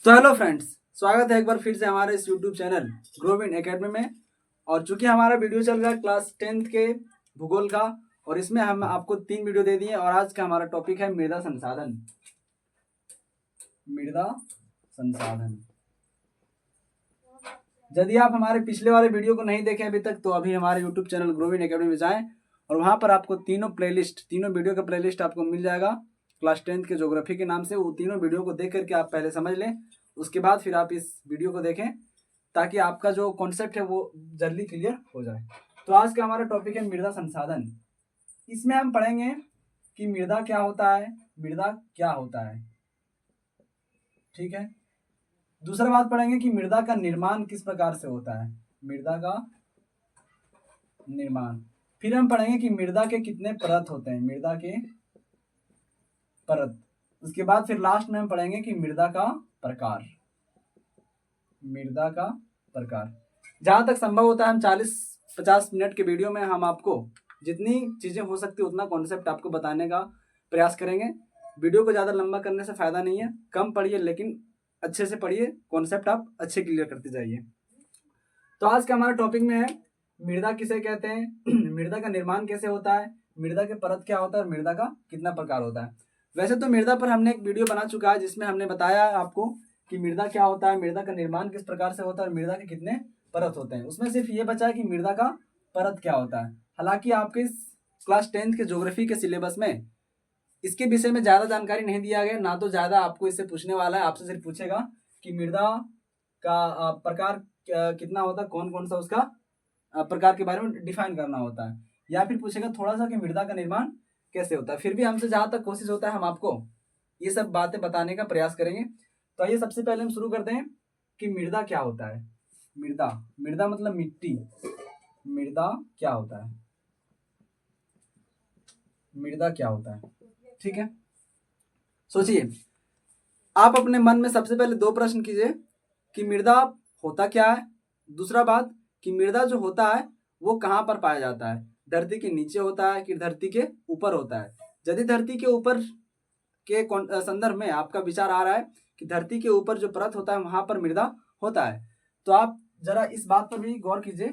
तो hello friends, स्वागत है एक बार फिर से हमारे इस यूट्यूब चैनल ग्रोविन एकेडमी में। और चूंकि हमारा वीडियो चल रहा है क्लास 10th के भूगोल का, और इसमें हम आपको 3 वीडियो दे दिए। और आज का हमारा टॉपिक है मृदा संसाधन। मृदा संसाधन। यदि आप हमारे पिछले वाले वीडियो को नहीं देखे अभी तक, तो अभी हमारे यूट्यूब चैनल ग्रोविन एकेडमी में जाएं और वहां पर आपको तीनों वीडियो का प्लेलिस्ट आपको मिल जाएगा क्लास 10th के ज्योग्राफी के नाम से। वो तीनों वीडियो को देख करके आप पहले समझ लें, उसके बाद फिर आप इस वीडियो को देखें ताकि आपका जो कॉन्सेप्ट है वो जल्दी क्लियर हो जाए। तो आज का हमारा टॉपिक है मृदा संसाधन। इसमें हम पढ़ेंगे कि मृदा क्या होता है, मृदा क्या होता है, ठीक है। दूसरा बात पढ़ेंगे कि मृदा का निर्माण किस प्रकार से होता है, मृदा का निर्माण। फिर हम पढ़ेंगे कि मृदा के कितने परत होते हैं, मृदा के परत। उसके बाद फिर लास्ट में हम पढ़ेंगे कि मृदा का प्रकार, मृदा का प्रकार। जहां तक संभव होता है हम 40-50 मिनट के वीडियो में हम आपको जितनी चीजें हो सकती है उतना कॉन्सेप्ट आपको बताने का प्रयास करेंगे। वीडियो को ज्यादा लंबा करने से फायदा नहीं है, कम पढ़िए लेकिन अच्छे से पढ़िए, कॉन्सेप्ट आप अच्छे क्लियर करते जाइए। तो आज का हमारा टॉपिक में है मृदा किसे कहते हैं, मृदा का निर्माण कैसे होता है, मृदा के परत क्या होता है और मृदा का कितना प्रकार होता है। वैसे तो मृदा पर हमने एक वीडियो बना चुका है जिसमें हमने बताया आपको कि मृदा क्या होता है, मृदा का निर्माण किस प्रकार से होता है और मृदा के कितने परत होते हैं। उसमें सिर्फ ये बचा है कि मृदा का परत क्या होता है। हालांकि आपके इस क्लास 10th के ज्योग्राफी के सिलेबस में इसके विषय में ज़्यादा जानकारी नहीं दिया गया, ना तो ज़्यादा आपको इससे पूछने वाला है। आपसे सिर्फ पूछेगा कि मृदा का प्रकार कितना होता है, कौन कौन सा उसका प्रकार के बारे में डिफाइन करना होता है, या फिर पूछेगा थोड़ा सा कि मृदा का निर्माण कैसे होता है। फिर भी हमसे जहाँ तक कोशिश होता है हम आपको ये सब बातें बताने का प्रयास करेंगे। तो आइए सबसे पहले हम शुरू करते हैं कि मृदा क्या होता है। मृदा, मृदा मतलब मिट्टी। मृदा क्या होता है, मृदा क्या होता है, ठीक है। सोचिए, आप अपने मन में सबसे पहले 2 प्रश्न कीजिए कि मृदा होता क्या है। दूसरा बात कि मृदा जो होता है वो कहाँ पर पाया जाता है, धरती के नीचे होता है कि धरती के ऊपर होता है। यदि धरती के ऊपर के संदर्भ में आपका विचार आ रहा है कि धरती के ऊपर जो परत होता है वहां पर मृदा होता है, तो आप जरा इस बात पर भी गौर कीजिए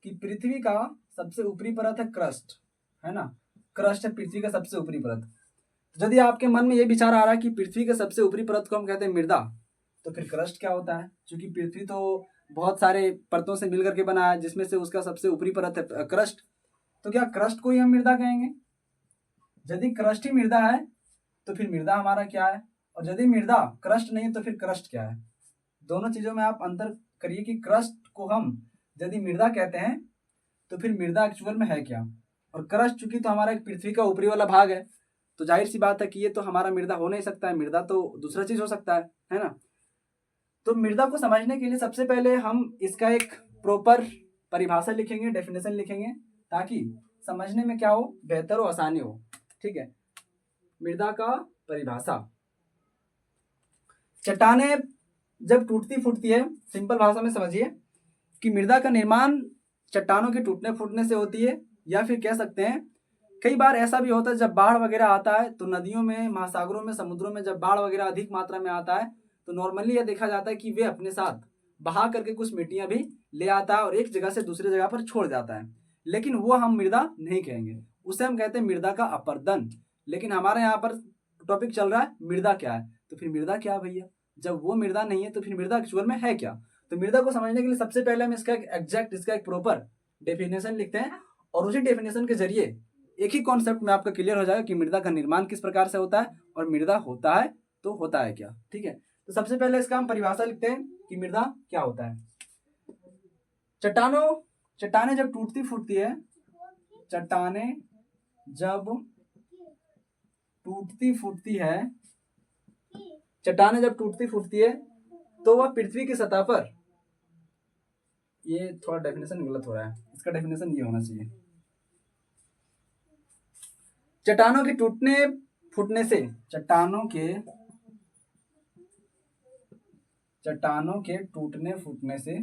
कि पृथ्वी का सबसे ऊपरी परत है क्रस्ट, है ना। क्रस्ट है पृथ्वी का सबसे ऊपरी परत। यदि आपके मन में यह विचार आ रहा है कि पृथ्वी के सबसे ऊपरी परत को हम कहते हैं मृदा, तो फिर क्रस्ट क्या होता है। क्योंकि पृथ्वी तो बहुत सारे परतों से मिलकर के बना है, जिसमें से उसका सबसे ऊपरी परत है क्रस्ट। तो क्या क्रस्ट को ही हम मृदा कहेंगे। यदि क्रस्ट ही मृदा है तो फिर मृदा हमारा क्या है, और यदि मृदा क्रस्ट नहीं है तो फिर क्रस्ट क्या है। दोनों चीजों में आप अंतर करिए कि क्रस्ट को हम यदि मृदा कहते हैं तो फिर मृदा एक्चुअल में है क्या। और क्रस्ट चूंकि तो हमारा एक पृथ्वी का ऊपरी वाला भाग है, तो जाहिर सी बात है कि ये तो हमारा मृदा हो नहीं सकता है, मृदा तो दूसरा चीज हो सकता है ना। तो मृदा को समझने के लिए सबसे पहले हम इसका एक प्रॉपर परिभाषा लिखेंगे, डेफिनेशन लिखेंगे, ताकि समझने में क्या हो, बेहतर हो, आसानी हो, ठीक है। मृदा का परिभाषा। चट्टाने जब टूटती फूटती है, सिंपल भाषा में समझिए कि मृदा का निर्माण चट्टानों के टूटने फूटने से होती है। या फिर कह सकते हैं कई बार ऐसा भी होता है जब बाढ़ वगैरह आता है, तो नदियों में, महासागरों में, समुद्रों में जब बाढ़ वगैरह अधिक मात्रा में आता है तो नॉर्मली यह देखा जाता है कि वे अपने साथ बहा करके कुछ मिट्टियां भी ले आता है और एक जगह से दूसरी जगह पर छोड़ जाता है। लेकिन वो हम मृदा नहीं कहेंगे, उसे हम कहते हैं मृदा का अपरदन। लेकिन हमारे यहाँ पर टॉपिक चल रहा है मृदा क्या है, तो फिर मृदा क्या है भैया। जब वो मृदा नहीं है तो फिर मृदा एक्चुअल में है क्या। तो मृदा को समझने के लिए सबसे पहले हम इसका एक प्रॉपर डेफिनेशन लिखते हैं, और उसी डेफिनेशन के जरिए एक ही कॉन्सेप्ट में आपका क्लियर हो जाएगा कि मृदा का निर्माण किस प्रकार से होता है और मृदा होता है तो होता है क्या, ठीक है। तो सबसे पहले इसका हम परिभाषा लिखते हैं कि मृदा क्या होता है। चट्टाने जब टूटती फूटती है, चट्टाने जब टूटती फूटती है, चट्टाने जब टूटती फूटती है तो वह पृथ्वी की सतह पर, ये थोड़ा डेफिनेशन गलत हो रहा है, इसका डेफिनेशन ये होना चाहिए। चट्टानों के टूटने फूटने से, चट्टानों के टूटने फूटने से,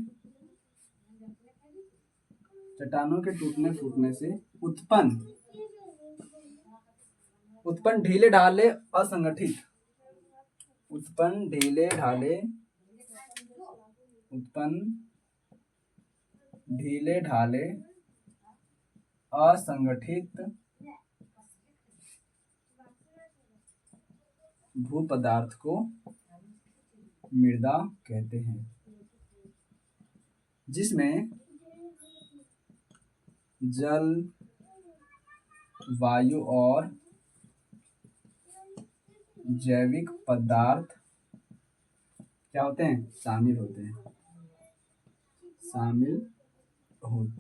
चट्टानों के टूटने फूटने से उत्पन्न ढीले ढाले असंगठित, उत्पन्न ढीले ढाले उत्पन्न ढीले ढाले असंगठित भू पदार्थ को मृदा कहते हैं, जिसमें जल, वायु और जैविक पदार्थ क्या होते हैं, शामिल होते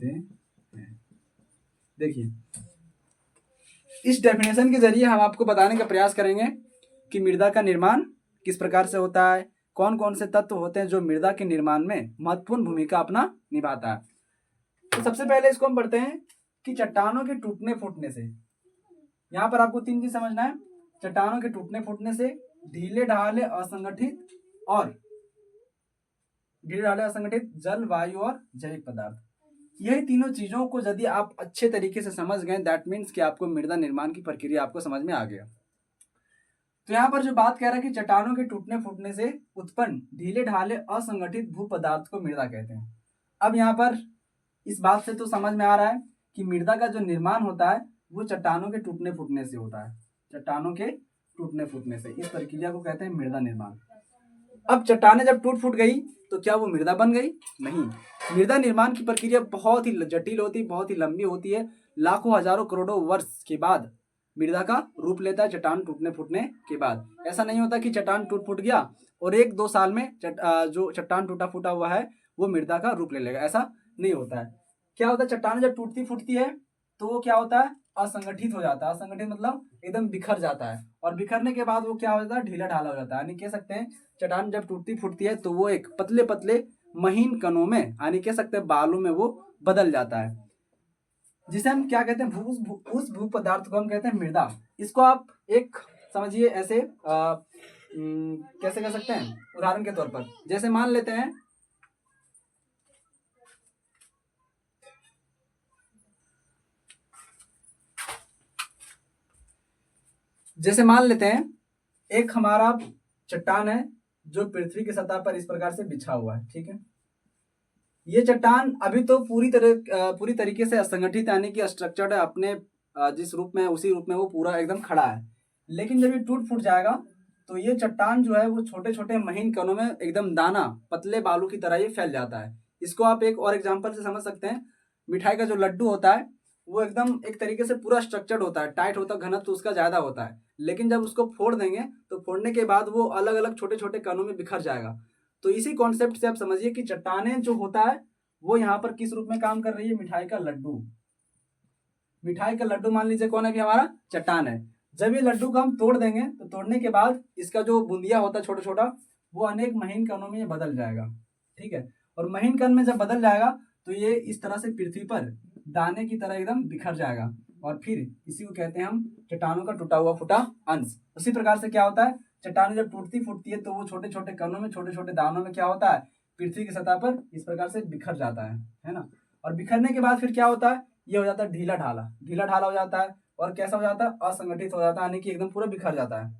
हैं। देखिए, इस डेफिनेशन के जरिए हम आपको बताने का प्रयास करेंगे कि मृदा का निर्माण किस प्रकार से होता है, कौन कौन से तत्व होते हैं जो मृदा के निर्माण में महत्वपूर्ण भूमिका अपना निभाता है। तो सबसे पहले इसको हम पढ़ते हैं कि चट्टानों के टूटने फूटने से, यहाँ पर आपको 3 चीज समझना है। चट्टानों के टूटने फूटने से, ढीले ढाले असंगठित जल, वायु और जैविक पदार्थ, यही तीनों चीजों को यदि आप अच्छे तरीके से समझ गए, दैट मीन्स कि आपको मृदा निर्माण की प्रक्रिया आपको समझ में आ गया। तो यहाँ पर जो बात कह रहा है कि चट्टानों के टूटने फूटने से उत्पन्न ढीले ढाले असंगठित भू पदार्थ को मृदा कहते हैं। अब यहाँ पर इस बात से तो समझ में आ रहा है कि मृदा का जो निर्माण होता है वो चट्टानों के टूटने फूटने से होता है। चट्टानों के टूटने फूटने से, इस प्रक्रिया को कहते हैं मृदा निर्माण। अब चट्टानें जब टूट फूट गई तो क्या वो मृदा बन गई? नहीं। मृदा निर्माण की प्रक्रिया बहुत ही जटिल होती है, बहुत ही लंबी होती है। लाखों हजारों करोड़ों वर्ष के बाद मृदा का रूप लेता है, चट्टान टूटने फूटने के बाद। ऐसा नहीं होता कि चट्टान टूट फूट गया और 1-2 साल में जो चट्टान टूटा फूटा हुआ है वो मृदा का रूप ले लेगा, ऐसा नहीं होता है। क्या होता है, चट्टान जब टूटती फूटती है तो वो क्या होता है, असंगठित हो जाता है। असंगठित मतलब एकदम बिखर जाता है, और बिखरने के बाद वो क्या हो जाता है, ढीला ढाला हो जाता है। यानी कह सकते हैं चट्टान जब टूटती फूटती है तो वो एक पतले पतले महीन कणों में, यानी कह सकते हैं बालू में वो बदल जाता है, जिसे हम क्या कहते हैं, उस भू पदार्थ को हम कहते हैं मृदा। इसको आप एक समझिए ऐसे कैसे कह सकते हैं, उदाहरण के तौर पर जैसे मान लेते हैं एक हमारा चट्टान है जो पृथ्वी की सतह पर इस प्रकार से बिछा हुआ है, ठीक है। ये चट्टान अभी तो पूरी तरीके से असंगठित यानी कि स्ट्रक्चर्ड है, अपने जिस रूप में उसी रूप में वो पूरा एकदम खड़ा है। लेकिन जब ये टूट फूट जाएगा तो ये चट्टान जो है वो छोटे छोटे महीन कणों में एकदम दाना पतले बालू की तरह ये फैल जाता है। इसको आप एक और एग्जांपल से समझ सकते हैं। मिठाई का जो लड्डू होता है वो एकदम एक तरीके से पूरा स्ट्रक्चर्ड होता है, टाइट होता है, घनत्व तो उसका ज्यादा होता है। लेकिन जब उसको फोड़ देंगे तो फोड़ने के बाद वो अलग अलग छोटे छोटे कणों में बिखर जाएगा। तो इसी कॉन्सेप्ट से आप समझिए कि चट्टानें जो होता है वो यहाँ पर किस रूप में काम कर रही है, मिठाई का लड्डू। मिठाई का लड्डू मान लीजिए कौन है कि हमारा चट्टान है। जब ये लड्डू को हम तोड़ देंगे तो तोड़ने के बाद इसका जो बूंदिया होता है छोटा छोटा, वो अनेक महीन कणों में ये बदल जाएगा, ठीक है। और महीन कण में जब बदल जाएगा तो ये इस तरह से पृथ्वी पर दाने की तरह एकदम बिखर जाएगा, और फिर इसी को कहते हैं हम चट्टानों का टूटा हुआ फूटा अंश। उसी प्रकार से क्या होता है, चट्टानें जब टूटती फूटती है तो वो छोटे छोटे कणों में, छोटे छोटे दानों में क्या होता है, पृथ्वी की सतह पर इस प्रकार से बिखर जाता है ना। और बिखरने के बाद फिर क्या होता है, ये हो जाता है ढीला ढाला हो जाता है। और कैसा हो जाता है, असंगठित हो जाता है, यानी कि एकदम पूरा बिखर जाता है।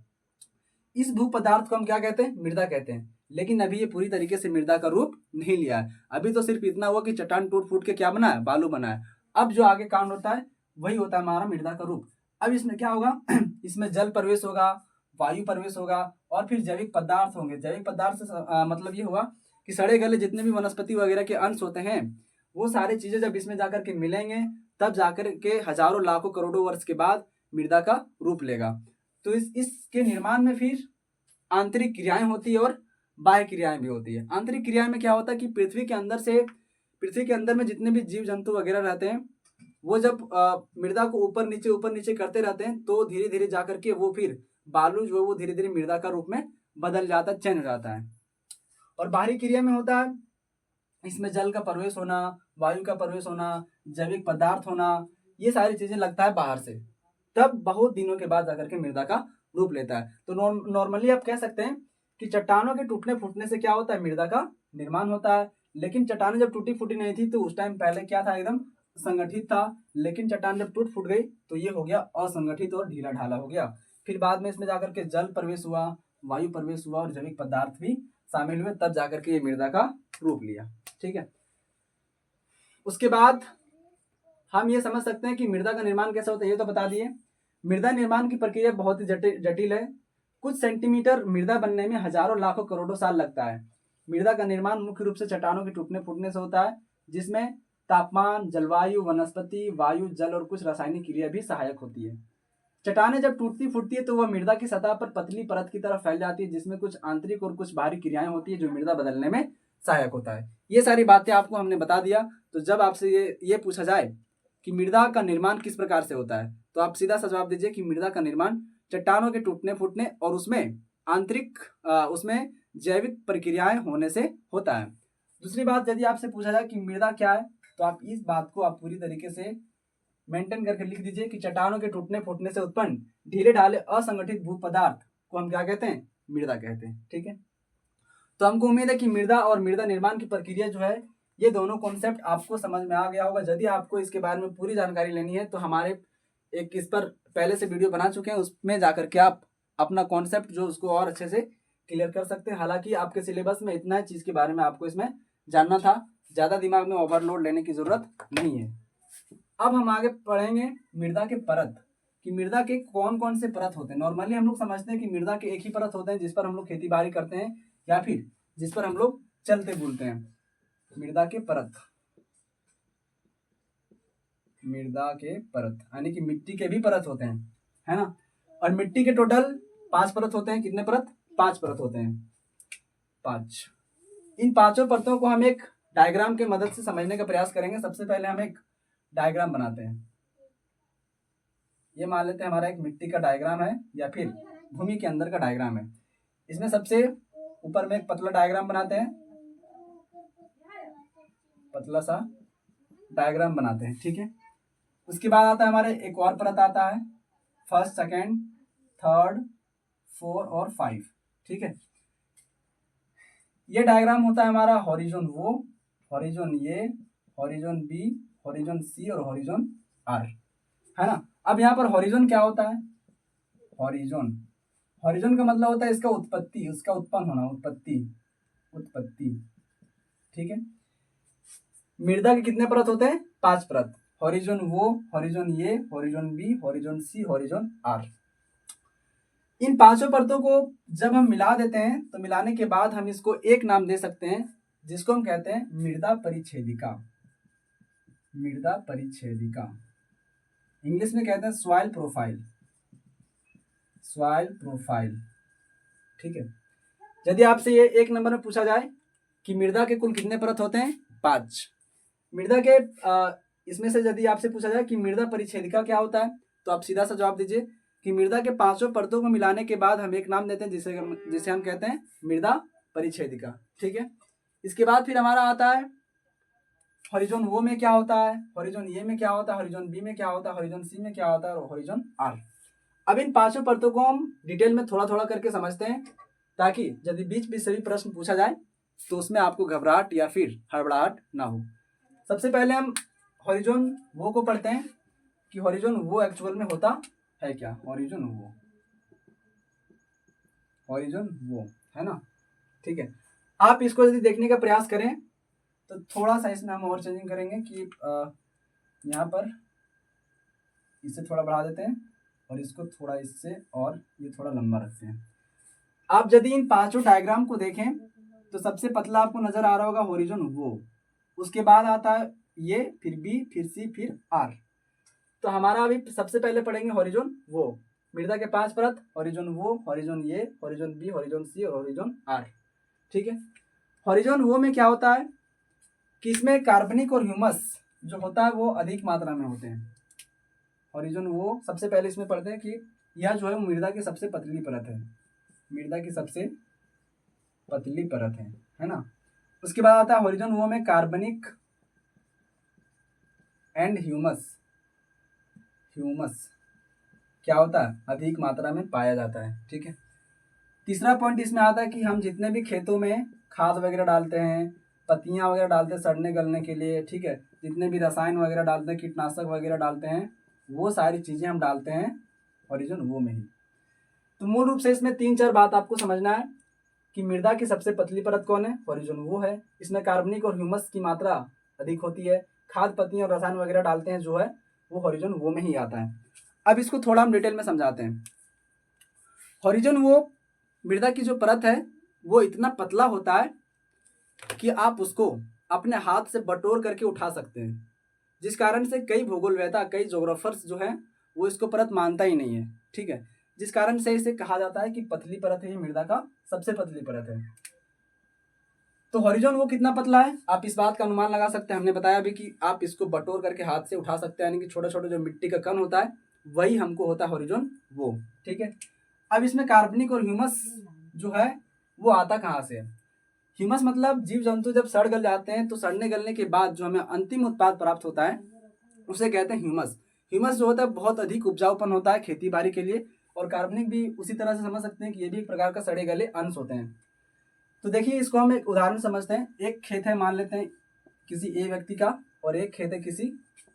इस भू पदार्थ को हम क्या कहते हैं, मृदा कहते हैं। लेकिन अभी ये पूरी तरीके से मृदा का रूप नहीं लिया है। अभी तो सिर्फ इतना हुआ कि चट्टान टूट फूट के क्या बना है, बालू बना है। अब जो आगे कांड होता है वही होता है हमारा मृदा का रूप। अब इसमें क्या होगा इसमें जल प्रवेश होगा, वायु प्रवेश होगा, और फिर जैविक पदार्थ होंगे। जैविक पदार्थ से मतलब ये हुआ कि सड़े गले जितने भी वनस्पति वगैरह के अंश होते हैं वो सारी चीजें जब इसमें जाकर के मिलेंगे तब जाकर के हजारों लाखों करोड़ों वर्ष के बाद मृदा का रूप लेगा। तो इसके निर्माण में फिर आंतरिक क्रियाएं होती है और बाह्य क्रियाएं भी होती है। आंतरिक क्रियाएं में क्या होता है कि पृथ्वी के अंदर में जितने भी जीव जंतु वगैरह रहते हैं वो जब मृदा को ऊपर नीचे करते रहते हैं तो धीरे धीरे जाकर के वो फिर बालू जो है वो धीरे धीरे मृदा का रूप में बदल जाता है, चेंज हो जाता है। और बाहरी क्रिया में होता है इसमें जल का प्रवेश होना, वायु का प्रवेश होना, जैविक पदार्थ होना, ये सारी चीजें लगता है बाहर से, तब बहुत दिनों के बाद जाकर के मृदा का रूप लेता है। तो नॉर्मली आप कह सकते हैं कि चट्टानों के टूटने फूटने से क्या होता है, मृदा का निर्माण होता है। लेकिन चट्टानें जब टूटी फूटी नहीं थी तो उस टाइम पहले क्या था, एकदम संगठित था। लेकिन चट्टान जब टूट फूट गई तो ये हो गया असंगठित और ढीला ढाला हो गया। फिर बाद में इसमें जाकर के जल प्रवेश हुआ, वायु प्रवेश हुआ और जैविक पदार्थ भी शामिल हुए, तब जाकर के ये मृदा का रूप लिया। ठीक है, उसके बाद हम ये समझ सकते हैं कि मृदा का निर्माण कैसे होता है, ये तो बता दिए। मृदा निर्माण की प्रक्रिया बहुत ही जटिल है। कुछ सेंटीमीटर मृदा बनने में हजारों लाखों करोड़ों साल लगता है। मृदा का निर्माण मुख्य रूप से चट्टानों के टूटने फूटने से होता है, जिसमें तापमान, जलवायु, वनस्पति, वायु, जल और कुछ रासायनिक क्रिया भी सहायक होती है। चट्टानें जब टूटती फूटती है तो वह मृदा की सतह पर पतली परत की तरह फैल जाती है, जिसमें कुछ आंतरिक और कुछ बाहरी क्रियाएं होती है जो मृदा बदलने में सहायक होता है। ये सारी बातें आपको हमने बता दिया। तो जब आपसे ये पूछा जाए कि मृदा का निर्माण किस प्रकार से होता है, तो आप सीधा सा जवाब दीजिए कि मृदा का निर्माण चट्टानों के टूटने फूटने और उसमें आंतरिक उसमें जैविक प्रक्रियाएं होने से होता है। दूसरी बात, यदि आपसे पूछा जाए कि मृदा क्या है, तो आप इस बात को आप पूरी तरीके से मेंटेन करके लिख दीजिए कि चट्टानों के टूटने फूटने से उत्पन्न ढीले ढाले असंगठित भू पदार्थ को हम क्या कहते हैं, मृदा कहते हैं। ठीक है, तो हमको उम्मीद है कि मृदा और मृदा निर्माण की प्रक्रिया जो है, ये दोनों कॉन्सेप्ट आपको समझ में आ गया होगा। यदि आपको इसके बारे में पूरी जानकारी लेनी है तो हमारे एक इस पर पहले से वीडियो बना चुके हैं, उसमें जाकर के आप अपना कॉन्सेप्ट जो उसको और अच्छे से क्लियर कर सकते हैं। हालांकि आपके सिलेबस में इतना चीज़ के बारे में आपको इसमें जानना था, ज़्यादा दिमाग में ओवरलोड लेने की ज़रूरत नहीं है। अब हम आगे पढ़ेंगे मृदा के परत, कि मृदा के कौन कौन से परत होते हैं। नॉर्मली हम लोग समझते हैं कि मृदा के एक ही परत होते हैं जिस पर हम लोग खेती बाड़ी करते हैं या फिर जिस पर हम लोग चलते बुलते हैं। मृदा के परत, मृदा के परत यानी कि मिट्टी के भी परत होते हैं, है ना। और मिट्टी के टोटल 5 परत होते हैं। कितने परत? 5 परत होते हैं, 5। इन पांचों परतों को हम एक डायग्राम के मदद से समझने का प्रयास करेंगे। सबसे पहले हम एक डायग्राम बनाते हैं। ये मान लेते हैं हमारा एक मिट्टी का डायग्राम है या फिर भूमि के अंदर का डायग्राम है। इसमें सबसे ऊपर में एक पतला डायग्राम बनाते हैं, पतला सा डायग्राम बनाते हैं। ठीक है, उसके बाद आता है हमारे एक और परत आता है, फर्स्ट, सेकेंड, थर्ड, 4 और 5। ठीक है, ये डायग्राम होता है हमारा horizon O, horizon A, horizon B, horizon सी और हॉरिजॉन आर, है ना। अब यहाँ पर हॉरिजॉन क्या होता है? हॉरिजॉन, हॉरिजॉन का मतलब होता है इसका उत्पत्ति, उसका उत्पन्न होना, उत्पत्ति। ठीक है, मृदा के कितने परत होते हैं? 5 परत। Horizon O, horizon A, horizon B, horizon C, horizon R. इन पांचों परतों को जब हम मिला देते हैं तो मिलाने के बाद हम इसको एक नाम दे सकते हैं जिसको हम कहते हैं मृदा परिच्छेदिका। मृदा परिच्छेदिका, इंग्लिश में कहते हैं सॉइल प्रोफाइल, सॉइल प्रोफाइल। ठीक है, यदि आपसे ये एक नंबर में पूछा जाए कि मृदा के कुल कितने परत होते हैं? 5। मृदा के इसमें से यदि आपसे पूछा जाए कि मृदा परिच्छेदिका क्या होता है, तो आप सीधा सा जवाब दीजिए कि मृदा के पांचों परतों को मिलाने के बाद हम एक नाम देते हैं जिसे हम कहते हैं मृदा परिच्छेदिका। ठीक है, इसके बाद फिर हमारा आता है हॉरिजॉन वो में क्या होता है, हॉरिजॉन ए में क्या होता है, हॉरिजॉन बी में क्या होता है, हॉरिजॉन सी में क्या होता है और हॉरिजॉन आर। अब इन पांचों परतों को हम डिटेल में थोड़ा थोड़ा करके समझते हैं, ताकि यदि बीच बीच से भी प्रश्न पूछा जाए तो उसमें आपको घबराहट या फिर हड़बड़ाहट ना हो। सबसे पहले हम हॉरिजॉन वो को पढ़ते हैं कि हॉरिजॉन वो एक्चुअल में होता है क्या। हॉरिजॉन वो, हॉरिजॉन वो, है ना। ठीक है, आप इसको यदि देखने का प्रयास करें तो थोड़ा सा इसमें हम और चेंजिंग करेंगे कि यहाँ पर इसे थोड़ा बढ़ा देते हैं और इसको थोड़ा इससे और ये थोड़ा लंबा रखते हैं। आप यदि इन पांचों डायग्राम को देखें तो सबसे पतला आपको नजर आ रहा होगा हॉरिजॉन वो, उसके बाद आता है ये, फिर बी, फिर सी, फिर आर। तो हमारा अभी सबसे पहले पढ़ेंगे हॉरिजॉन वो। मृदा के 5 परत, horizon O, horizon A, horizon B, horizon सी और हॉरिजॉन आर। ठीक है, हॉरिजॉन वो में क्या होता है कि इसमें कार्बनिक और ह्यूमस जो होता है वो अधिक मात्रा में होते हैं। हॉरिजॉन वो सबसे पहले इसमें पढ़ते हैं कि यह जो है मृदा की सबसे पतली परत है, मृदा की सबसे पतली परत है ना। उसके बाद आता है हॉरिजॉन वो में कार्बनिक एंड ह्यूमस, ह्यूमस क्या होता है? अधिक मात्रा में पाया जाता है। ठीक है, तीसरा पॉइंट इसमें आता है कि हम जितने भी खेतों में खाद वगैरह डालते हैं, पत्तियां वगैरह डालते हैं सड़ने गलने के लिए, ठीक है, जितने भी रसायन वगैरह डालते हैं, कीटनाशक वगैरह डालते हैं, वो सारी चीज़ें हम डालते हैं हॉरिजॉन वो में ही। तो मूल रूप से इसमें 3-4 बात आपको समझना है कि मृदा की सबसे पतली परत कौन है? हॉरिजॉन वो है। इसमें कार्बनिक और ह्यूमस की मात्रा अधिक होती है। खाद पत्तियां और रसायन वगैरह डालते हैं जो है वो हॉरिजॉन वो में ही आता है। अब इसको थोड़ा हम डिटेल में समझाते हैं। हॉरिजॉन वो मृदा की जो परत है वो इतना पतला होता है कि आप उसको अपने हाथ से बटोर करके उठा सकते हैं, जिस कारण से कई भूगोलवेता, कई जोग्राफर्स जो हैं वो इसको परत मानता ही नहीं है। ठीक है, जिस कारण से इसे कहा जाता है कि पतली परत है, ये मृदा का सबसे पतली परत है। तो हॉरिजॉन वो कितना पतला है आप इस बात का अनुमान लगा सकते हैं। हमने बताया अभी कि आप इसको बटोर करके हाथ से उठा सकते हैं, यानी कि छोटा छोटा जो मिट्टी का कण होता है वही हमको होता है हॉरिजॉन वो। ठीक है, अब इसमें कार्बनिक और ह्यूमस जो है वो आता कहाँ से? ह्यूमस मतलब जीव जंतु जब सड़ गल जाते हैं तो सड़ने गलने के बाद जो हमें अंतिम उत्पाद प्राप्त होता है उसे कहते हैं ह्यूमस। ह्यूमस जो होता है बहुत अधिक उपजाऊपन होता है खेती बाड़ी के लिए। और कार्बनिक भी उसी तरह से समझ सकते हैं कि ये भी एक प्रकार का सड़े गले अंश होते हैं। तो देखिए इसको हम एक उदाहरण समझते हैं। एक खेत है, मान लेते हैं किसी ए व्यक्ति का, और एक खेत है किसी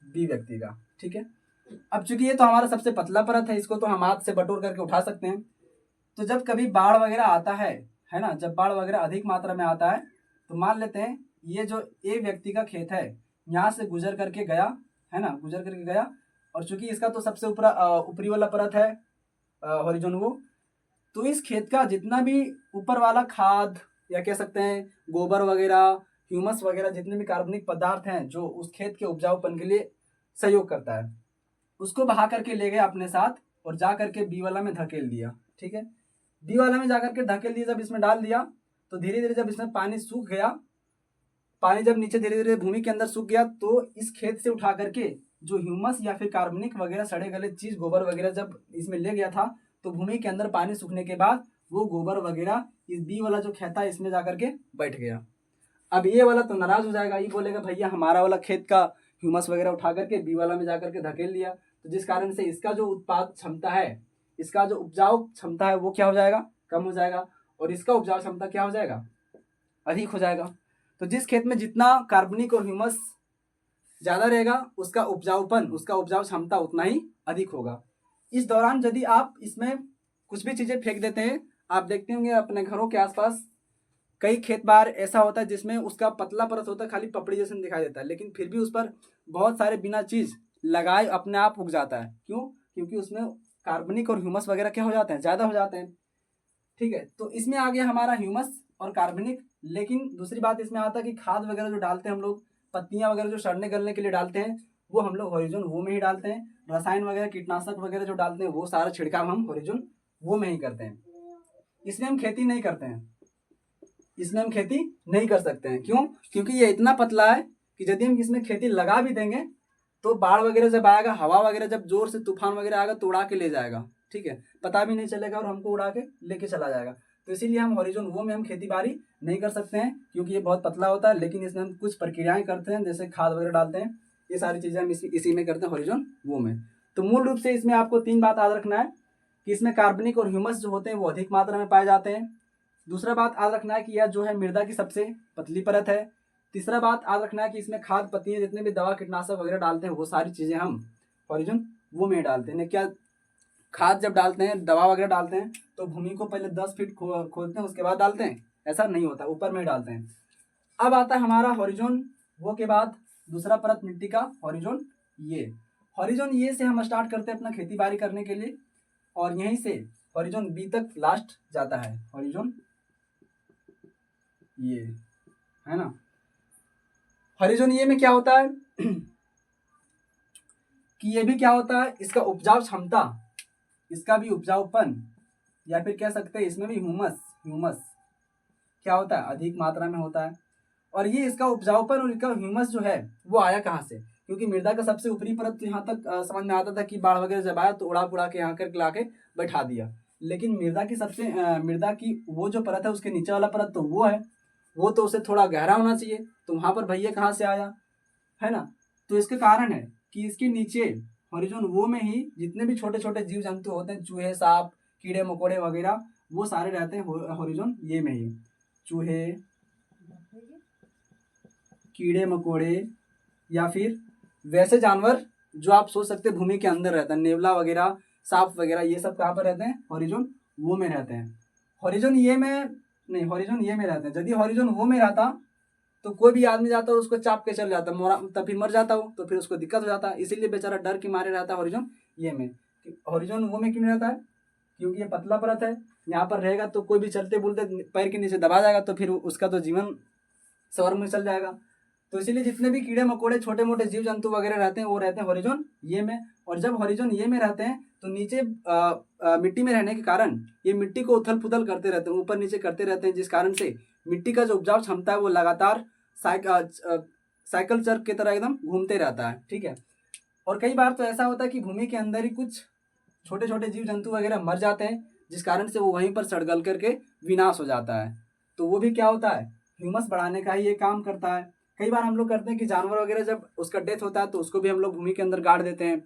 बी व्यक्ति का। ठीक है, अब चूंकि ये तो हमारा सबसे पतला परत है, इसको तो हम हाथ से बटोर करके उठा सकते हैं। तो जब कभी बाढ़ वगैरह आता है ना, जब बाढ़ वगैरह अधिक मात्रा में आता है तो मान लेते हैं ये जो ए व्यक्ति का खेत है यहाँ से गुजर करके गया, है ना, गुजर करके गया। और चूंकि इसका तो सबसे ऊपरी वाला परत है हॉरिजॉन वो, तो इस खेत का जितना भी ऊपर वाला खाद या कह सकते हैं गोबर वगैरह, ह्यूमस वगैरह, जितने भी कार्बनिक पदार्थ हैं जो उस खेत के उपजाऊपन के लिए सहयोग करता है, उसको बहा करके ले गया अपने साथ और जा करके बी वाला में धकेल दिया। ठीक है, बी वाला में जाकर के धकेल दिया, जब इसमें डाल दिया तो धीरे धीरे जब इसमें पानी सूख गया, पानी जब नीचे धीरे धीरे भूमि के अंदर सूख गया, तो इस खेत से उठा करके जो ह्यूमस या फिर कार्बनिक वगैरह सड़े गले चीज गोबर वगैरह जब इसमें ले गया था, तो भूमि के अंदर पानी सूखने के बाद वो गोबर वगैरह इस बी वाला जो खेत था इसमें जाकर के बैठ गया। अब ये वाला तो नाराज हो जाएगा, ये बोलेगा भैया हमारा वाला खेत का ह्यूमस वगैरह उठा करके बी वाला में जाकर के धकेल दिया, तो जिस कारण से इसका जो उत्पाद क्षमता है, इसका जो उपजाऊ क्षमता है वो क्या हो जाएगा? कम हो जाएगा। और इसका उपजाऊ क्षमता क्या हो जाएगा? अधिक हो जाएगा। तो जिस खेत में जितना कार्बनिक और ह्यूमस ज्यादा रहेगा उसका उपजाऊपन, उसका उपजाऊ क्षमता उतना ही अधिक होगा। इस दौरान यदि आप इसमें कुछ भी चीजें फेंक देते हैं, आप देखते होंगे अपने घरों के आसपास कई खेत बार ऐसा होता है जिसमें उसका पतला परत होता है, खाली पपड़ी जैसे दिखाई देता है, लेकिन फिर भी उस पर बहुत सारे बिना चीज लगाए अपने आप उग जाता है। क्यों? क्योंकि उसमें कार्बनिक और ह्यूमस वगैरह क्या हो जाते हैं? ज्यादा हो जाते हैं। ठीक है, तो इसमें आ गया हमारा ह्यूमस और कार्बनिक। लेकिन दूसरी बात इसमें आता है कि खाद वगैरह जो डालते हैं हम लोग, पत्तियां वगैरह जो सड़ने गलने के लिए डालते हैं, वो हम लोग हॉरिजॉन वो में ही डालते हैं। रसायन वगैरह कीटनाशक वगैरह जो डालते हैं वो सारा छिड़काव हम हॉरिजॉन वो में ही करते हैं। इसमें हम खेती नहीं करते हैं, इसमें हम खेती नहीं कर सकते हैं। क्यों? क्योंकि ये इतना पतला है कि यदि हम इसमें खेती लगा भी देंगे तो बाढ़ वगैरह जब आएगा, हवा वगैरह जब जोर से तूफान वगैरह आएगा तो उड़ा के ले जाएगा। ठीक है, पता भी नहीं चलेगा और हमको उड़ा के लेके चला जाएगा। तो इसीलिए हम हॉरिजॉन वो में हम खेती बाड़ी नहीं कर सकते हैं, क्योंकि ये बहुत पतला होता है। लेकिन इसमें हम कुछ प्रक्रियाएं करते हैं, जैसे खाद वगैरह डालते हैं, ये सारी चीजें हम इसी में करते हैं हॉरिजॉन वो में। तो मूल रूप से इसमें आपको 3 बात याद रखना है कि इसमें कार्बनिक और ह्यूमस जो होते हैं वो अधिक मात्रा में पाए जाते हैं। दूसरा बात याद रखना है कि यह जो है मृदा की सबसे पतली परत है। तीसरा बात याद रखना है कि इसमें खाद पत्तियां जितने भी दवा कीटनाशक वगैरह डालते हैं वो सारी चीजें हम हॉरिजॉन वो में डालते हैं। क्या खाद जब डालते हैं, दवा वगैरह डालते हैं, तो भूमि को पहले 10 फीट खोदते हैं उसके बाद डालते हैं? ऐसा नहीं होता, ऊपर में डालते हैं। अब आता है हमारा हॉरिजॉन वो के बाद दूसरा परत मिट्टी का हॉरिजॉन ये। हॉरिजॉन ये से हम स्टार्ट करते हैं अपना खेती बाड़ी करने के लिए, और यहीं से हॉरिजॉन बी तक लास्ट जाता है। हॉरिजॉन ये है ना, हॉरिजॉन ये में क्या होता है कि ये भी क्या होता है, इसका उपजाऊ क्षमता, इसका भी उपजाऊपन, या फिर कह सकते हैं इसमें भी ह्यूमस क्या होता है? अधिक मात्रा में होता है। और ये इसका उपजाऊपन और इसका ह्यूमस जो है वो आया कहाँ से? क्योंकि मृदा का सबसे ऊपरी परत यहाँ तक समझ में आता था कि बाढ़ वगैरह जब आया तो उड़ा पुड़ा के यहाँ कर ला के बैठा दिया। लेकिन मृदा की वो जो परत है उसके नीचे वाला परत तो वो है, वो तो उसे थोड़ा गहरा होना चाहिए, तो वहां पर भैया कहाँ से आया, है ना। तो इसके कारण है कि इसके नीचे हॉरिजॉन वो में ही जितने भी छोटे छोटे जीव जंतु होते हैं, चूहे, सांप, कीड़े मकोड़े वगैरह, वो सारे रहते हैं हॉरिजॉन ये में ही। चूहे, कीड़े मकोड़े, या फिर वैसे जानवर जो आप सोच सकते हैं भूमि के अंदर रहता है, नेवला वगैरह, सांप वगैरह, ये सब कहाँ पर रहते हैं? हॉरिजॉन वो में रहते हैं। हॉरिजॉन ये में नहीं, हॉरिजॉन ये में रहते हैं। यदि हॉरिजॉन वो में रहता तो कोई भी आदमी जाता है उसको चाप के चल जाता, तब फिर मर जाता हो, तो फिर उसको दिक्कत हो जाता है। इसीलिए बेचारा डर के मारे रहता है हॉरिजॉन ये में। हॉरिजॉन वो में क्यों रहता है? क्योंकि ये पतला परत है, यहाँ पर रहेगा तो कोई भी चलते बोलते पैर के नीचे दबा जाएगा, तो फिर उसका तो जीवन स्वर्ग में चल जाएगा। तो इसीलिए जितने भी कीड़े मकोड़े छोटे मोटे जीव जंतु वगैरह रहते हैं वो रहते हैं हॉरिजॉन ये में। और जब हॉरिजॉन ये में रहते हैं तो नीचे मिट्टी में रहने के कारण ये मिट्टी को उथल पुथल करते रहते हैं, ऊपर नीचे करते रहते हैं, जिस कारण से मिट्टी का जो उपजाऊ क्षमता है वो लगातार साइकिल चक्र की तरह एकदम घूमते रहता है। ठीक है। और कई बार तो ऐसा होता है कि भूमि के अंदर ही कुछ छोटे छोटे जीव जंतु वगैरह मर जाते हैं, जिस कारण से वो वहीं पर सड़गल करके विनाश हो जाता है। तो वो भी क्या होता है? ह्यूमस बढ़ाने का ही ये काम करता है। कई बार हम लोग करते हैं कि जानवर वगैरह जब उसका डेथ होता है तो उसको भी हम लोग भूमि के अंदर गाड़ देते हैं,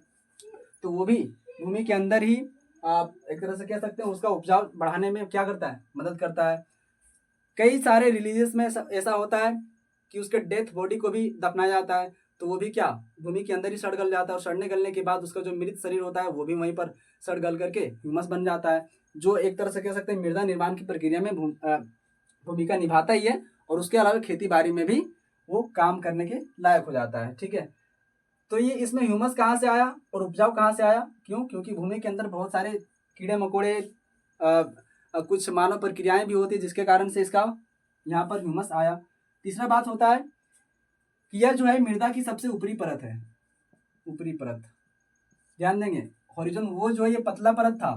तो वो भी भूमि के अंदर ही आप एक तरह से कह सकते हैं उसका उपजाऊ बढ़ाने में क्या करता है? मदद करता है। कई सारे रिलीजियस में ऐसा होता है कि उसके डेथ बॉडी को भी दफनाया जाता है, तो वो भी क्या भूमि के अंदर ही सड़ गल जाता है। और सड़ने गलने के बाद उसका जो मृत शरीर होता है वो भी वहीं पर सड़ गल करके ह्यूमस बन जाता है, जो एक तरह से कह सकते हैं मृदा निर्माण की प्रक्रिया में भूमिका निभाता ही है। और उसके अलावा खेती बाड़ी में भी वो काम करने के लायक हो जाता है। ठीक है। तो ये इसमें ह्यूमस कहाँ से आया और उपजाऊ कहाँ से आया? क्यों? क्योंकि भूमि के अंदर बहुत सारे कीड़े मकोड़े कुछ मानव प्रक्रियाएं भी होती है, जिसके कारण से इसका यहाँ पर ह्यूमस आया। तीसरा बात होता है कि यह जो है मृदा की सबसे ऊपरी परत है। ऊपरी परत ध्यान देंगे, हॉरिजॉन वो जो है ये पतला परत था,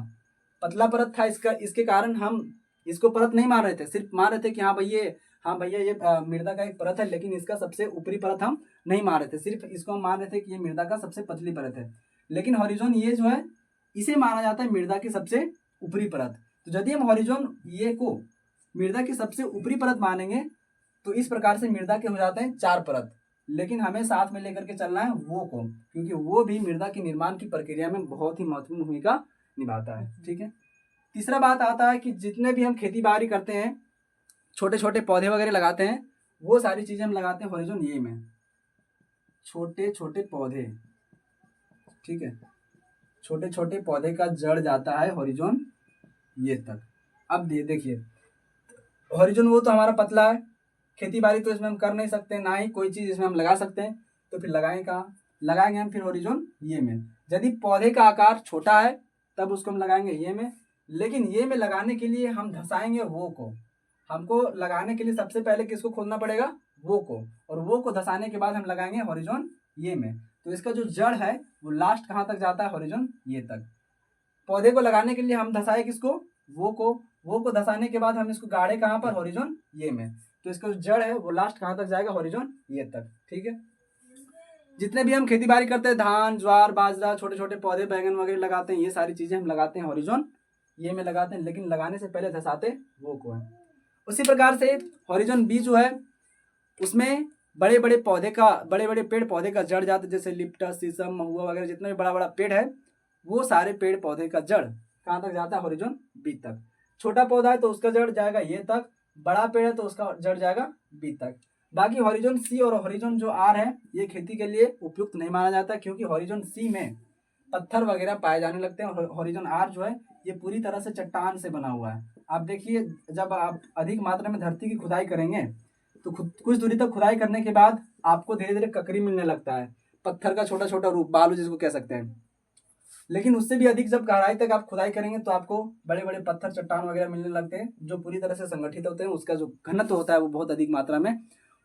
पतला परत था। इसके कारण हम इसको परत नहीं मान रहे थे, सिर्फ मान रहे थे कि हाँ भैया ये मृदा का एक परत है, लेकिन इसका सबसे ऊपरी परत हम नहीं मान रहे थे, सिर्फ इसको हम मान रहे थे कि ये मृदा का सबसे पतली परत है। लेकिन हॉरिजॉन ये जो है इसे माना जाता है मृदा की सबसे ऊपरी परत। तो यदि हम हॉरिजॉन ये को मृदा की सबसे ऊपरी परत मानेंगे तो इस प्रकार से मृदा के हो जाते हैं 4 परत। लेकिन हमें साथ में लेकर के चलना है वो को, क्योंकि वो भी मृदा के निर्माण की प्रक्रिया में बहुत ही महत्वपूर्ण भूमिका निभाता है। ठीक है। तीसरा बात आता है कि जितने भी हम खेती बाड़ी करते हैं, छोटे छोटे पौधे वगैरह लगाते हैं, वो सारी चीजें हम लगाते हैं हॉरिजॉन ये में। छोटे छोटे पौधे, ठीक है, छोटे छोटे पौधे का जड़ जाता है हॉरिजॉन ये तक। अब देखिए हॉरिजॉन वो तो हमारा पतला है, खेती बाड़ी तो इसमें हम कर नहीं सकते, ना ही कोई चीज़ इसमें हम लगा सकते हैं, तो फिर लगाएंगे कहाँ? लगाएंगे हम फिर हॉरिजॉन ये में। यदि पौधे का आकार छोटा है तब उसको हम लगाएंगे ये में, लेकिन ये में लगाने के लिए हम धसाएंगे वो को। हमको लगाने के लिए सबसे पहले किसको खोदना पड़ेगा? वो को, और वो को धसाने के बाद हम लगाएंगे हॉरिजॉन ये में। तो इसका जो जड़ है वो लास्ट कहाँ तक जाता है? हॉरिजॉन ये तक। पौधे को लगाने के लिए हम धसाए किसको? वो को। वो को धसाने के बाद हम इसको गाड़े कहाँ पर? हॉरिजॉन ये में। तो इसका जो जड़ है वो लास्ट कहाँ तक जाएगा? हॉरिजॉन ये तक। ठीक है। जितने भी हम खेती बाड़ी करते हैं, धान ज्वार बाजरा, छोटे छोटे पौधे बैगन वगैरह लगाते हैं, ये सारी चीजें हम लगाते हैं हॉरिजॉन ये में लगाते हैं, लेकिन लगाने से पहले धसाते वो को है। उसी प्रकार से हॉरिजॉन बी जो है उसमें बड़े बड़े पेड़ पौधे का जड़ जाता है, जैसे लिप्टस शीशम महुआ वगैरह जितना भी बड़ा बड़ा पेड़ है वो सारे पेड़ पौधे का जड़ कहाँ तक जाता है? हॉरिजॉन बी तक। छोटा पौधा है तो उसका जड़ जाएगा ये तक, बड़ा पेड़ है तो उसका जड़ जाएगा बी तक। बाकी हॉरिजॉन सी और हॉरिजॉन जो आर है ये खेती के लिए उपयुक्त नहीं माना जाता, क्योंकि हॉरिजॉन सी में पत्थर वगैरह पाए जाने लगते हैं, और हॉरिजॉन आर जो है ये पूरी तरह से चट्टान से बना हुआ है। आप देखिए जब आप अधिक मात्रा में धरती की खुदाई करेंगे तो कुछ दूरी तक खुदाई करने के बाद आपको धीरे धीरे ककरी मिलने लगता है, पत्थर का छोटा छोटा रूप, बालू जिसको कह सकते हैं। लेकिन उससे भी अधिक जब गहराई तक आप खुदाई करेंगे तो आपको बड़े बड़े पत्थर चट्टान वगैरह मिलने लगते हैं, जो पूरी तरह से संगठित होते हैं, उसका जो घनत्व होता है वो बहुत अधिक मात्रा में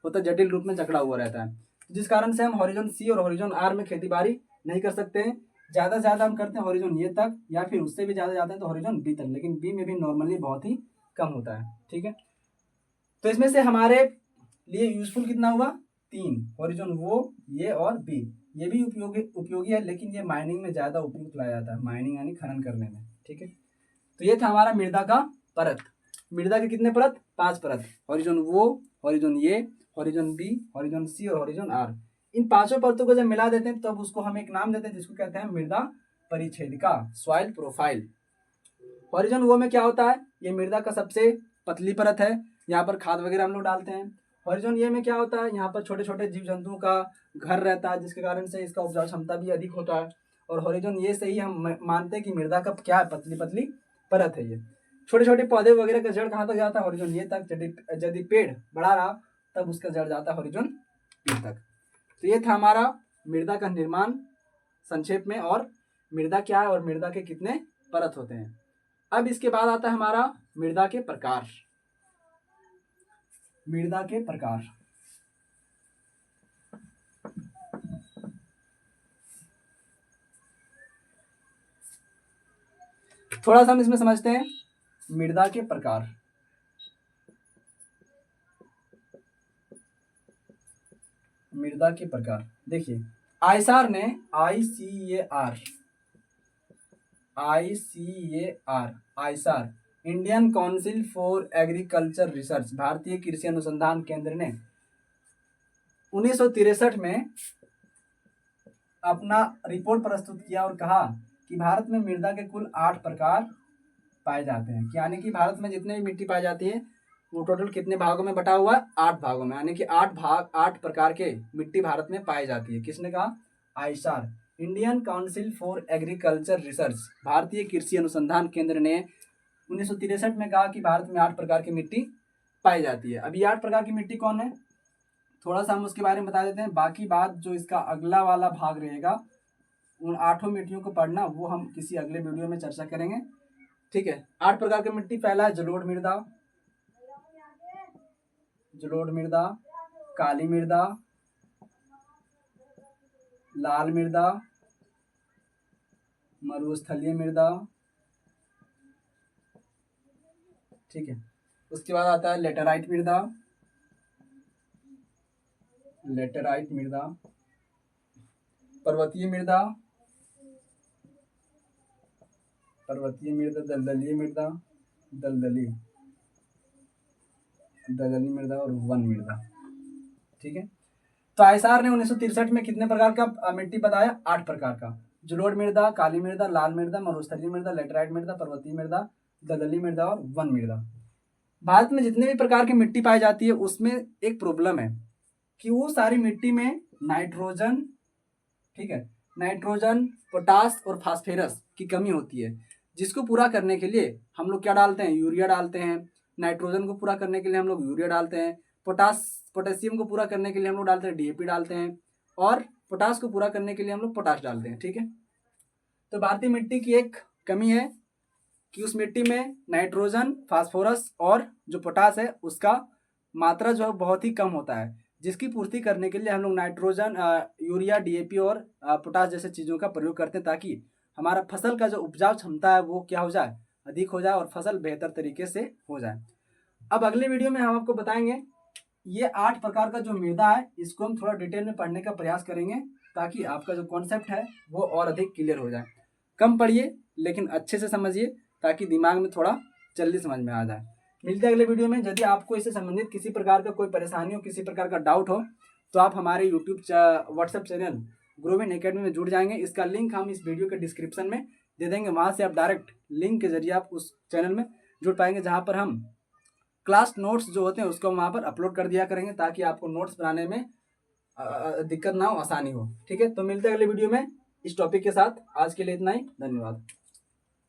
होता है, जटिल रूप में जकड़ा हुआ रहता है, जिस कारण से हम हॉरिजॉन सी और हॉरिजॉन आर में खेती बाड़ी नहीं कर सकते हैं। ज़्यादा से ज़्यादा हम करते हैं हॉरिजॉन ये तक, या फिर उससे भी ज़्यादा जाते हैं तो हॉरिजॉन बी तक, लेकिन बी में भी नॉर्मली बहुत ही कम होता है। ठीक है। तो इसमें से हमारे लिए यूजफुल कितना हुआ? 3, हॉरिजॉन वो, ये और बी। ये भी उपयोगी है, लेकिन ये माइनिंग में ज़्यादा उपयुक्त लाया जाता है, माइनिंग यानी खनन करने में। ठीक है। तो ये था हमारा मृदा का परत। मृदा के कितने परत? 5 परत, horizon O, horizon A, horizon B, horizon सी और हॉरिजॉन आर। इन 5 परतों को जब मिला देते हैं तब उसको हम एक नाम देते हैं जिसको कहते हैं मृदा परिच्छेदिका, सॉइल प्रोफाइल। हॉरिजॉन वो में क्या होता है? ये मृदा का सबसे पतली परत है, यहाँ पर खाद वगैरह हम लोग डालते हैं। हॉरिजॉन ये में क्या होता है? यहाँ पर छोटे छोटे जीव जंतुओं का घर रहता है, जिसके कारण से इसका उपजाऊ क्षमता भी अधिक होता है। और हॉरिजॉन ये से ही हम मानते हैं कि मृदा का क्या है? पतली पतली परत है ये। छोटे छोटे पौधे वगैरह का जड़ कहाँ तक जाता है? हॉरिजॉन ये तक। यदि पेड़ बढ़ा रहा तब उसका जड़ जाता है हॉरिजॉन ये तक। तो ये था हमारा मृदा का निर्माण संक्षेप में, और मृदा क्या है और मृदा के कितने परत होते हैं। अब इसके बाद आता है हमारा मृदा के प्रकार। मृदा के प्रकार, थोड़ा सा हम इसमें समझते हैं मृदा के प्रकार। मृदा के प्रकार देखिए, आईसीएआर ने ICAR Indian council for agriculture research, भारतीय कृषि अनुसंधान केंद्र ने 1963 में अपना रिपोर्ट प्रस्तुत किया और कहा कि भारत में मृदा के कुल 8 प्रकार पाए जाते हैं। यानी कि भारत में जितने भी मिट्टी पाई जाती है वो टोटल कितने भागों में बटा हुआ है? 8 भागों में। यानी कि 8 प्रकार के मिट्टी भारत में पाई जाती है। किसने कहा? ICAR, Indian council for agriculture research, भारतीय कृषि अनुसंधान केंद्र ने 1963 में कहा कि भारत में 8 प्रकार की मिट्टी पाई जाती है। अब ये 8 प्रकार की मिट्टी कौन है, थोड़ा सा हम उसके बारे में बता देते हैं। बाकी बात जो इसका अगला वाला भाग रहेगा, उन 8 मिट्टियों को पढ़ना, वो हम किसी अगले वीडियो में चर्चा करेंगे। ठीक है। 8 प्रकार की मिट्टी, पहला है जलोढ़ मृदा, काली मृदा, लाल मृदा, मरुस्थलीय मृदा। ठीक है। उसके बाद आता है लेटराइट मृदा, पर्वतीय मृदा, दलदली मृदा और वन मृदा। ठीक है। तो आईसीएआर ने 1963 में कितने प्रकार का मिट्टी बताया? 8 प्रकार का। जलोढ़ मृदा, काली मृदा, लाल मृदा, मरुस्थलीय मृदा, लेटराइट मृदा, पर्वतीय मृदा, दलदली मृदा और वन मृदा। भारत में जितने भी प्रकार की मिट्टी पाई जाती है उसमें एक प्रॉब्लम है कि वो सारी मिट्टी में नाइट्रोजन, ठीक है, नाइट्रोजन, पोटास और फास्फोरस की कमी होती है, जिसको पूरा करने के लिए हम लोग क्या डालते हैं? यूरिया डालते हैं। नाइट्रोजन को पूरा करने के लिए हम लोग यूरिया डालते हैं। पोटेशियम को पूरा करने के लिए हम लोग डालते हैं डीएपी डालते हैं, और पोटास को पूरा करने के लिए हम लोग पोटाश डालते हैं। ठीक है। तो भारतीय मिट्टी की एक कमी है कि उस मिट्टी में नाइट्रोजन, फास्फोरस और जो पोटास है उसका मात्रा जो है बहुत ही कम होता है, जिसकी पूर्ति करने के लिए हम लोग नाइट्रोजन, यूरिया, डीएपी और पोटास जैसे चीज़ों का प्रयोग करते हैं, ताकि हमारा फसल का जो उपजाऊ क्षमता है वो क्या हो जाए? अधिक हो जाए और फसल बेहतर तरीके से हो जाए। अब अगले वीडियो में हम आपको बताएंगे ये 8 प्रकार का जो मृदा है, इसको हम थोड़ा डिटेल में पढ़ने का प्रयास करेंगे, ताकि आपका जो कॉन्सेप्ट है वो और अधिक क्लियर हो जाए। कम पढ़िए लेकिन अच्छे से समझिए, ताकि दिमाग में थोड़ा जल्दी समझ में आ जाए। मिलते हैं अगले वीडियो में। यदि आपको इससे संबंधित किसी प्रकार का कोई परेशानी हो, किसी प्रकार का डाउट हो, तो आप हमारे यूट्यूब व्हाट्सएप चैनल ग्रोविन एकेडमी में जुड़ जाएंगे। इसका लिंक हम इस वीडियो के डिस्क्रिप्शन में दे देंगे। वहाँ से आप डायरेक्ट लिंक के जरिए आप उस चैनल में जुड़ पाएंगे, जहाँ पर हम क्लास नोट्स जो होते हैं उसको वहाँ पर अपलोड कर दिया करेंगे, ताकि आपको नोट्स बनाने में दिक्कत ना हो, आसानी हो। ठीक है। तो मिलते हैं अगले वीडियो में इस टॉपिक के साथ। आज के लिए इतना ही। धन्यवाद।